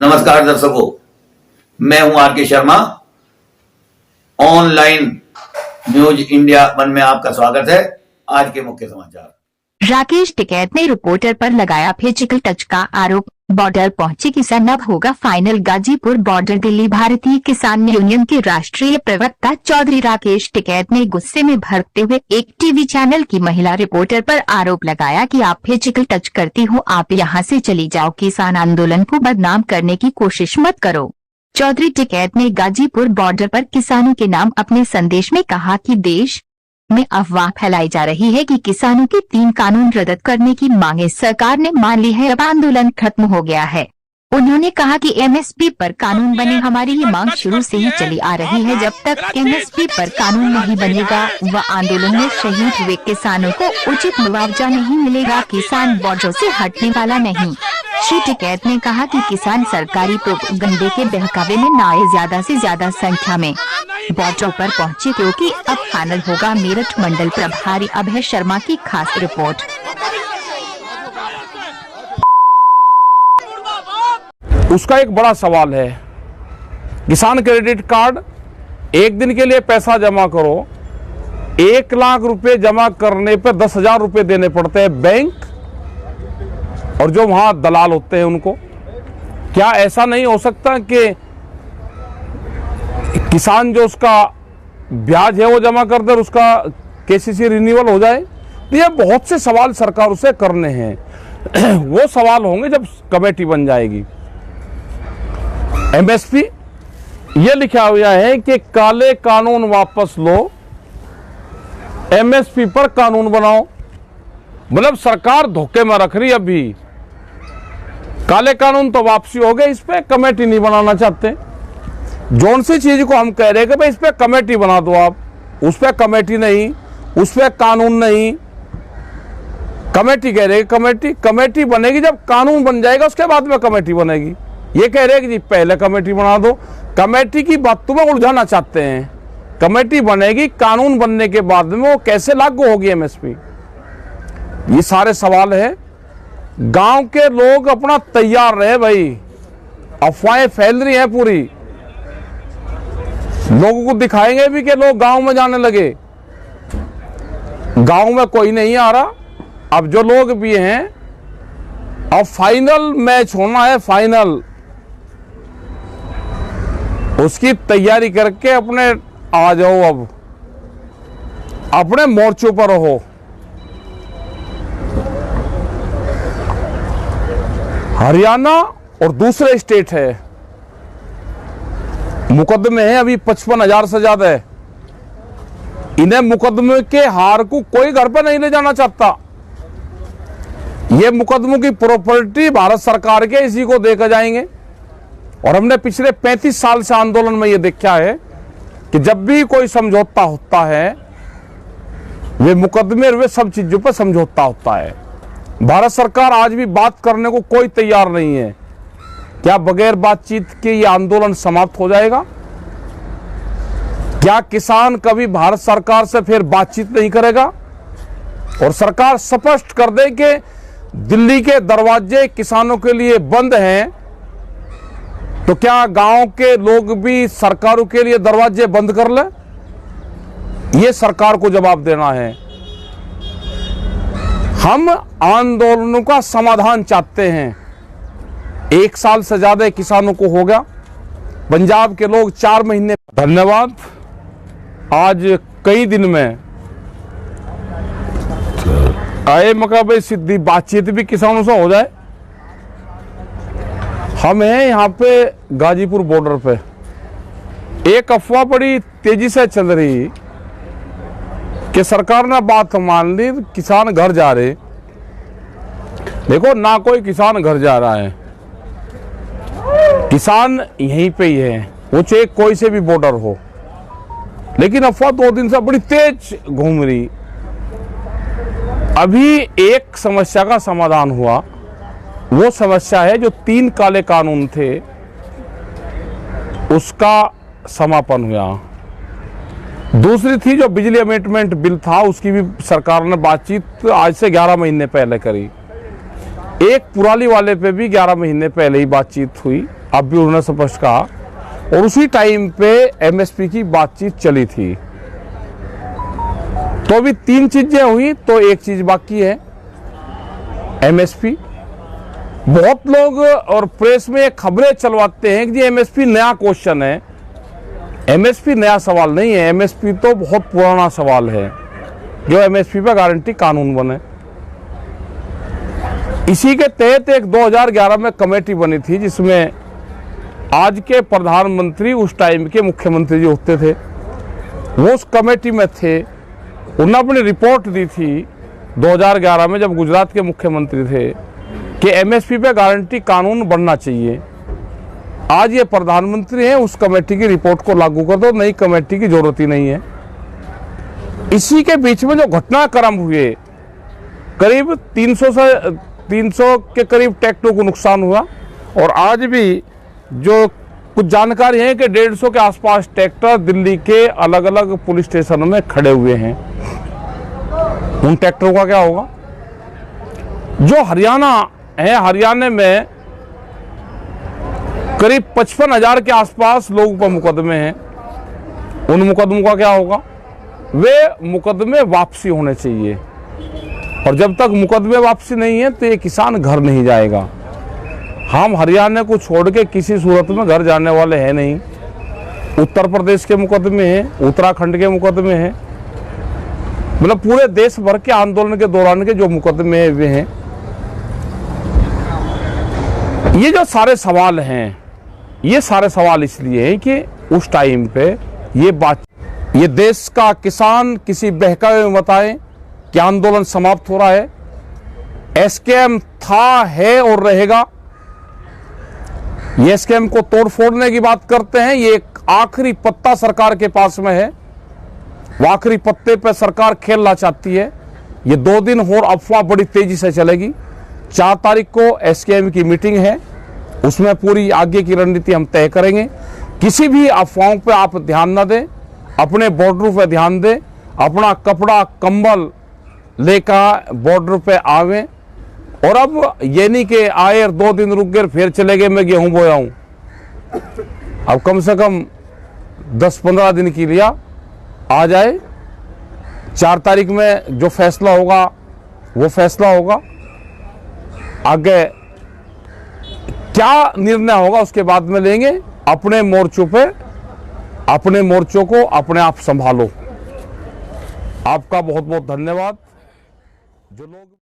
नमस्कार दर्शकों, मैं हूं RK. Sharma. Online news India one में आपका स्वागत है। आज के मुख्य समाचार। राकेश टिकैत ने रिपोर्टर पर लगाया फिजिकल टच का आरोप। बॉर्डर पहुंचे किसान, अब होगा फाइनल। गाजीपुर बॉर्डर दिल्ली। भारतीय किसान यूनियन के राष्ट्रीय प्रवक्ता चौधरी राकेश टिकैत ने गुस्से में भड़कते हुए एक टीवी चैनल की महिला रिपोर्टर पर आरोप लगाया कि आप फिजिकल टच करती हो, आप यहां से चली जाओ, किसान आंदोलन को बदनाम करने की कोशिश मत करो। चौधरी टिकैत ने गाजीपुर बॉर्डर पर किसानों के नाम अपने संदेश में कहा कि देश में अफवाह फैलाई जा रही है कि किसानों के 3 कानून रद्द करने की मांगे सरकार ने मान ली है, अब आंदोलन खत्म हो गया है। उन्होंने कहा कि एमएसपी पर कानून बने, हमारी ये मांग शुरू से ही चली आ रही है। जब तक एमएसपी पर कानून नहीं बनेगा व आंदोलन में शहीद हुए किसानों को उचित मुआवजा नहीं मिलेगा, किसान बॉर्डर से हटने वाला नहीं। श्री टिकैत ने कहा कि किसान सरकारी प्रोपगंडे के बहकावे में न आए, ज्यादा से ज्यादा संख्या में बॉर्डर पर पहुंचे, क्योंकि अब फाइनल होगा। मेरठ मंडल प्रभारी अभय शर्मा की खास रिपोर्ट। उसका एक बड़ा सवाल है, किसान क्रेडिट कार्ड, एक दिन के लिए पैसा जमा करो, 1 लाख रुपए जमा करने पर 10,000 रुपए देने पड़ते हैं बैंक और जो वहां दलाल होते हैं उनको। क्या ऐसा नहीं हो सकता कि किसान जो उसका ब्याज है वो जमा कर दे और उसका केसीसी रिन्यूअल हो जाए? तो ये बहुत से सवाल सरकार उसे करने हैं। वो सवाल होंगे जब कमेटी बन जाएगी। एमएसपी ये लिखा हुआ है कि काले कानून वापस लो, एमएसपी पर कानून बनाओ। मतलब सरकार धोखे में रख रही। अभी काले कानून तो वापसी हो गए, इस पे कमेटी नहीं बनाना चाहते। जौन सी चीज को हम कह रहे हैं कि भाई इस पे कमेटी बना दो आप, उस पे कमेटी नहीं, उस पे कानून नहीं। कमेटी कह रहे हैं, कमेटी बनेगी जब कानून बन जाएगा, उसके बाद में कमेटी बनेगी। ये कह रहे हैं कि जी पहले कमेटी बना दो। कमेटी की बात में उलझाना चाहते हैं। कमेटी बनेगी, कानून बनने के बाद में वो कैसे लागू होगी एमएसपी, ये सारे सवाल है। गांव के लोग अपना तैयार रहे भाई, अफवाहें फैल रही हैं पूरी। लोगों को दिखाएंगे भी कि लोग गांव में जाने लगे। गांव में कोई नहीं आ रहा। अब जो लोग भी हैं, अब फाइनल मैच होना है, फाइनल, उसकी तैयारी करके अपने आ जाओ, अब अपने मोर्चों पर रहो। हरियाणा और दूसरे स्टेट है, मुकदमे हैं अभी 55,000 से ज्यादा है। इन्हें मुकदमे के हार को कोई घर पर नहीं ले जाना चाहता। ये मुकदमों की प्रॉपर्टी भारत सरकार के, इसी को देकर जाएंगे। और हमने पिछले 35 साल से आंदोलन में ये देखा है कि जब भी कोई समझौता होता है, वे मुकदमे और वे सब चीजों पर समझौता होता है। भारत सरकार आज भी बात करने को कोई तैयार नहीं है। क्या बगैर बातचीत के ये आंदोलन समाप्त हो जाएगा? क्या किसान कभी भारत सरकार से फिर बातचीत नहीं करेगा? और सरकार स्पष्ट कर दे कि दिल्ली के दरवाजे किसानों के लिए बंद हैं, तो क्या गांव के लोग भी सरकारों के लिए दरवाजे बंद कर ले? ये सरकार को जवाब देना है। हम आंदोलनों का समाधान चाहते हैं। 1 साल से ज्यादा किसानों को हो गया। पंजाब के लोग 4 महीने। धन्यवाद। आज कई दिन में आए मकाबे सीधी बातचीत भी किसानों से हो जाए। हम हैं यहाँ पे गाजीपुर बॉर्डर पे। एक अफवाह बड़ी तेजी से चल रही कि सरकार ने बात मान ली, किसान घर जा रहे। देखो ना, कोई किसान घर जा रहा है, किसान यहीं पे ही है, वो चाहे कोई से भी बॉर्डर हो। लेकिन अफवाह 2 दिन से बड़ी तेज घूम रही। अभी एक समस्या का समाधान हुआ। वो समस्या है जो 3 काले कानून थे, उसका समापन हुआ। दूसरी थी जो बिजली अमेंडमेंट बिल था, उसकी भी सरकार ने बातचीत आज से 11 महीने पहले करी। एक पुराली वाले पे भी 11 महीने पहले ही बातचीत हुई। अब भी उन्होंने स्पष्ट कहा, और उसी टाइम पे एमएसपी की बातचीत चली थी। तो अभी 3 चीजें हुई, तो एक चीज बाकी है, एमएसपी। बहुत लोग और प्रेस में खबरें चलवाते हैं कि एमएसपी नया क्वेश्चन है। एमएसपी नया सवाल नहीं है, एमएसपी तो बहुत पुराना सवाल है, जो एमएसपी पे गारंटी कानून बने। इसी के तहत एक 2011 में कमेटी बनी थी, जिसमें आज के प्रधानमंत्री उस टाइम के मुख्यमंत्री जो होते थे वो उस कमेटी में थे। उन्होंने अपनी रिपोर्ट दी थी 2011 में, जब गुजरात के मुख्यमंत्री थे, कि एमएसपी पे गारंटी कानून बनना चाहिए। आज ये प्रधानमंत्री हैं, उस कमेटी की रिपोर्ट को लागू कर दो, नई कमेटी की जरूरत ही नहीं है। इसी के बीच में जो घटनाक्रम हुए, करीब 300 के करीब ट्रैक्टरों को नुकसान हुआ, और आज भी जो कुछ जानकारी है कि 150 के आसपास ट्रैक्टर दिल्ली के अलग अलग पुलिस स्टेशनों में खड़े हुए हैं। उन ट्रैक्टरों का क्या होगा? जो हरियाणा है, हरियाणा में करीब 55,000 के आसपास लोगों पर मुकदमे हैं। उन मुकदमों का क्या होगा? वे मुकदमे वापसी होने चाहिए, और जब तक मुकदमे वापसी नहीं है तो ये किसान घर नहीं जाएगा। हम हरियाणा को छोड़ के किसी सूरत में घर जाने वाले हैं नहीं। उत्तर प्रदेश के मुकदमे हैं, उत्तराखंड के मुकदमे हैं, मतलब पूरे देश भर के आंदोलन के दौरान के जो मुकदमे वे हैं। ये जो सारे सवाल हैं, ये सारे सवाल इसलिए हैं कि उस टाइम पे ये देश का किसान किसी बहकावे में बताए कि आंदोलन समाप्त हो रहा है। एसकेएम था, है और रहेगा। ये एसकेएम को तोड़ फोड़ने की बात करते हैं। ये एक आखिरी पत्ता सरकार के पास में है, वो आखिरी पत्ते पे सरकार खेलना चाहती है। ये 2 दिन और अफवाह बड़ी तेजी से चलेगी। 4 तारीख को एसकेएम की मीटिंग है, उसमें पूरी आगे की रणनीति हम तय करेंगे। किसी भी अफवाहों पे आप ध्यान न दें, अपने बॉर्डर पे ध्यान दें, अपना कपड़ा कंबल लेकर बॉर्डर पे आवें। और अब ये नहीं कि आए और 2 दिन रुक गए फिर चले गए, मैं गेहूं बोया हूं। अब कम से कम 10-15 दिन की लिया आ जाए। 4 तारीख में जो फैसला होगा वो फैसला होगा। आगे क्या निर्णय होगा उसके बाद में लेंगे। अपने मोर्चों पे, अपने मोर्चों को अपने आप संभालो। आपका बहुत बहुत धन्यवाद। जो लोग